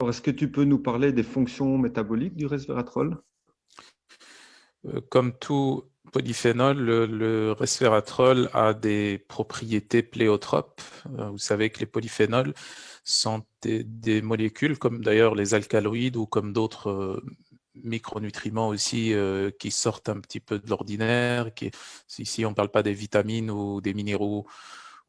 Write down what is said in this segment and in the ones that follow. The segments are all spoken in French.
Alors, est-ce que tu peux nous parler des fonctions métaboliques du resveratrol? Comme tout polyphénol, le resveratrol a des propriétés pléotropes. Vous savez que les polyphénols sont des molécules, comme d'ailleurs les alcaloïdes ou comme d'autres micronutriments aussi qui sortent un petit peu de l'ordinaire. Ici, on ne parle pas des vitamines ou des minéraux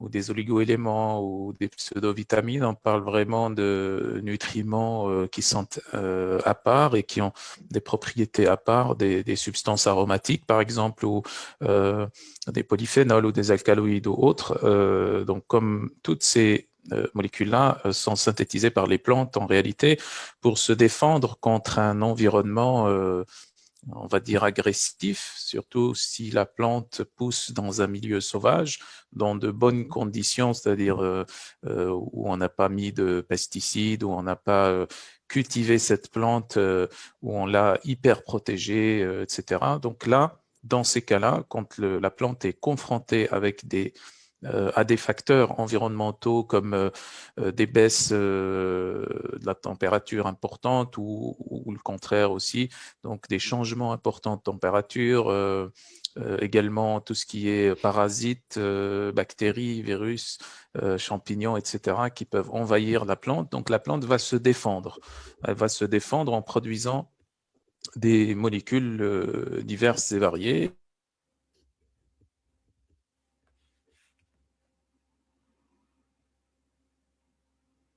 ou des oligoéléments ou des pseudovitamines, on parle vraiment de nutriments qui sont à part et qui ont des propriétés à part, des substances aromatiques par exemple, ou des polyphénols ou des alcaloïdes ou autres. Donc comme toutes ces molécules-là sont synthétisées par les plantes en réalité pour se défendre contre un environnement on va dire agressif, surtout si la plante pousse dans un milieu sauvage, dans de bonnes conditions, c'est-à-dire où on n'a pas mis de pesticides, où on n'a pas cultivé cette plante, où on l'a hyper protégée, etc. Donc là, dans ces cas-là, quand la plante est confrontée avec à des facteurs environnementaux comme des baisses de la température importante ou le contraire aussi, donc des changements importants de température, également tout ce qui est parasites, bactéries, virus, champignons, etc., qui peuvent envahir la plante. Donc la plante va se défendre. Elle va se défendre en produisant des molécules diverses et variées.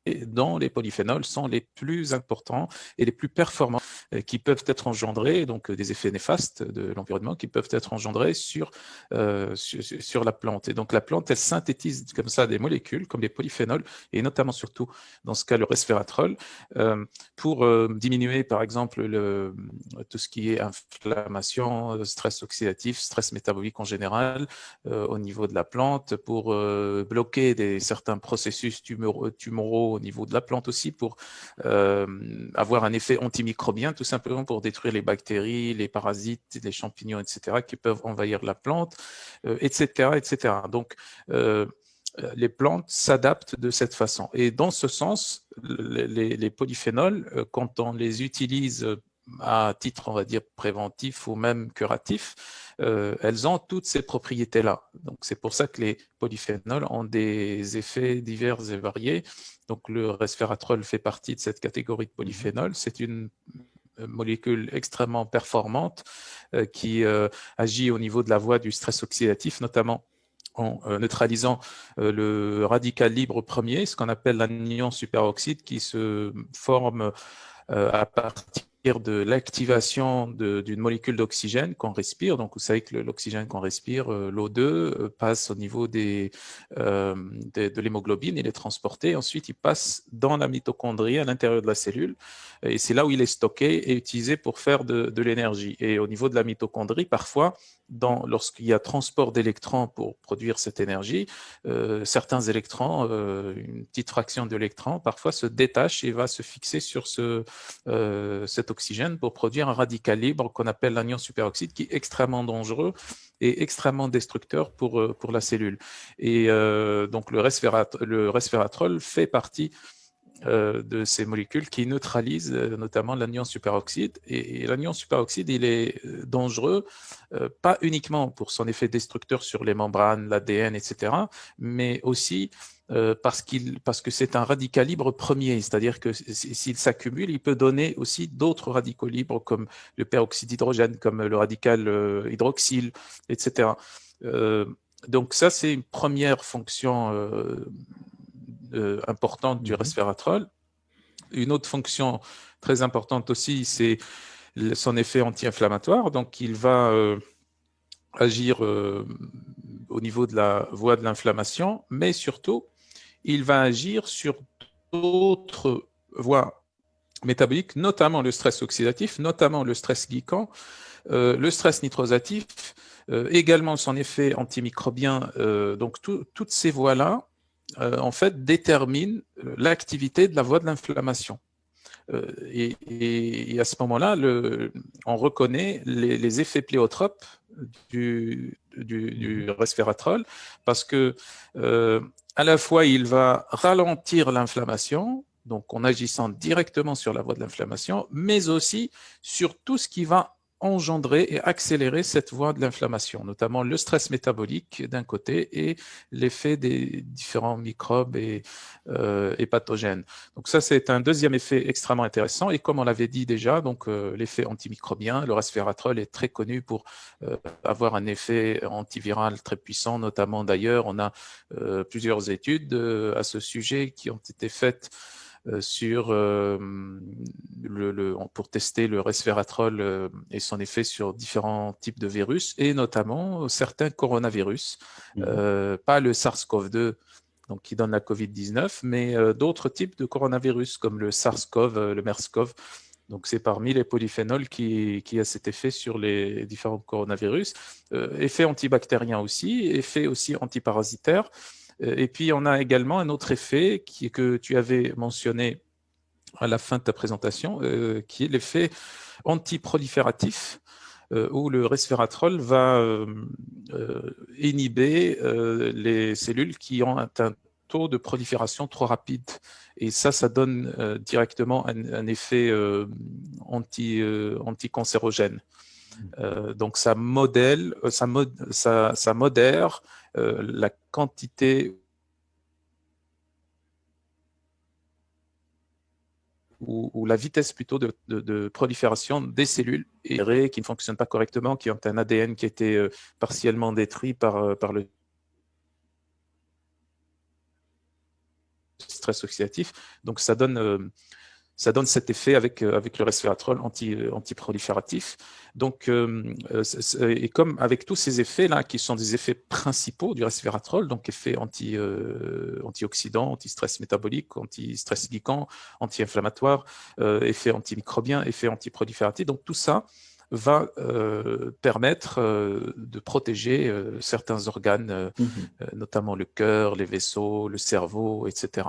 Et dont les polyphénols sont les plus importants et les plus performants qui peuvent être engendrés, donc des effets néfastes de l'environnement qui peuvent être engendrés sur la plante. Et donc la plante, elle synthétise comme ça des molécules comme les polyphénols et notamment surtout dans ce cas le resveratrol pour diminuer par exemple tout ce qui est inflammation, stress oxydatif, stress métabolique en général au niveau de la plante, pour bloquer certains processus tumoraux au niveau de la plante aussi, pour avoir un effet antimicrobien, tout simplement pour détruire les bactéries, les parasites, les champignons, etc., qui peuvent envahir la plante, etc., etc. Donc, les plantes s'adaptent de cette façon. Et dans ce sens, les polyphénols, quand on les utilise à titre, on va dire, préventif ou même curatif, elles ont toutes ces propriétés-là. Donc, c'est pour ça que les polyphénols ont des effets divers et variés. Donc, le resveratrol fait partie de cette catégorie de polyphénols. C'est une molécule extrêmement performante qui agit au niveau de la voie du stress oxydatif, notamment en neutralisant le radical libre premier, ce qu'on appelle l'anion superoxyde, qui se forme à partir de l'activation d'une molécule d'oxygène qu'on respire. Donc, vous savez que l'oxygène qu'on respire, l'O2, passe au niveau de l'hémoglobine, il est transporté. Ensuite, il passe dans la mitochondrie, à l'intérieur de la cellule. Et c'est là où il est stocké et utilisé pour faire de l'énergie. Et au niveau de la mitochondrie, parfois, lorsqu'il y a transport d'électrons pour produire cette énergie, certains électrons, une petite fraction d'électrons, parfois se détachent et va se fixer sur cet oxygène pour produire un radical libre qu'on appelle l'anion superoxyde, qui est extrêmement dangereux et extrêmement destructeur pour la cellule. Et donc le resveratrol fait partie de ces molécules qui neutralisent notamment l'anion superoxyde. Et l'anion superoxyde, il est dangereux, pas uniquement pour son effet destructeur sur les membranes, l'ADN, etc., mais aussi parce que c'est un radical libre premier, c'est-à-dire que s'il s'accumule, il peut donner aussi d'autres radicaux libres comme le peroxyde d'hydrogène, comme le radical hydroxyle, etc. Donc ça, c'est une première fonction importante du resveratrol. Une autre fonction très importante aussi, c'est son effet anti-inflammatoire. Donc, il va agir au niveau de la voie de l'inflammation, mais surtout, il va agir sur d'autres voies métaboliques, notamment le stress oxydatif, notamment le stress glycan, le stress nitrosatif, également son effet antimicrobien. Donc, toutes ces voies-là, en fait, déterminent l'activité de la voie de l'inflammation. Et à ce moment-là, on reconnaît les effets pléotropes du resveratrol parce que à la fois il va ralentir l'inflammation donc en agissant directement sur la voie de l'inflammation, mais aussi sur tout ce qui va engendrer et accélérer cette voie de l'inflammation, notamment le stress métabolique d'un côté et l'effet des différents microbes et pathogènes. Donc ça, c'est un deuxième effet extrêmement intéressant. Et comme on l'avait dit déjà, donc l'effet antimicrobien, le resveratrol est très connu pour avoir un effet antiviral très puissant, notamment d'ailleurs, on a plusieurs études à ce sujet qui ont été faites pour tester le resveratrol et son effet sur différents types de virus, et notamment certains coronavirus, pas le SARS-CoV-2, donc qui donne la COVID-19, mais d'autres types de coronavirus, comme le SARS-CoV, le MERS-CoV. Donc, c'est parmi les polyphénols qui a cet effet sur les différents coronavirus. Effet antibactérien aussi, effet aussi antiparasitaire. Et puis, on a également un autre effet que tu avais mentionné à la fin de ta présentation, qui est l'effet antiprolifératif, où le resveratrol va inhiber les cellules qui ont un taux de prolifération trop rapide. Et ça donne directement un effet anticancérogène. Donc ça modère la quantité ou la vitesse plutôt de prolifération des cellules qui ne fonctionnent pas correctement, qui ont un ADN qui a été partiellement détruit par le stress oxydatif. Donc ça donne cet effet avec le resveratrol antiprolifératif. Donc, et comme avec tous ces effets-là, qui sont des effets principaux du resveratrol, donc effet antioxydant, anti-stress métabolique, anti-stress glycan, anti-inflammatoire, effet antimicrobien, effet antiprolifératif, donc tout ça va permettre de protéger certains organes, notamment le cœur, les vaisseaux, le cerveau, etc.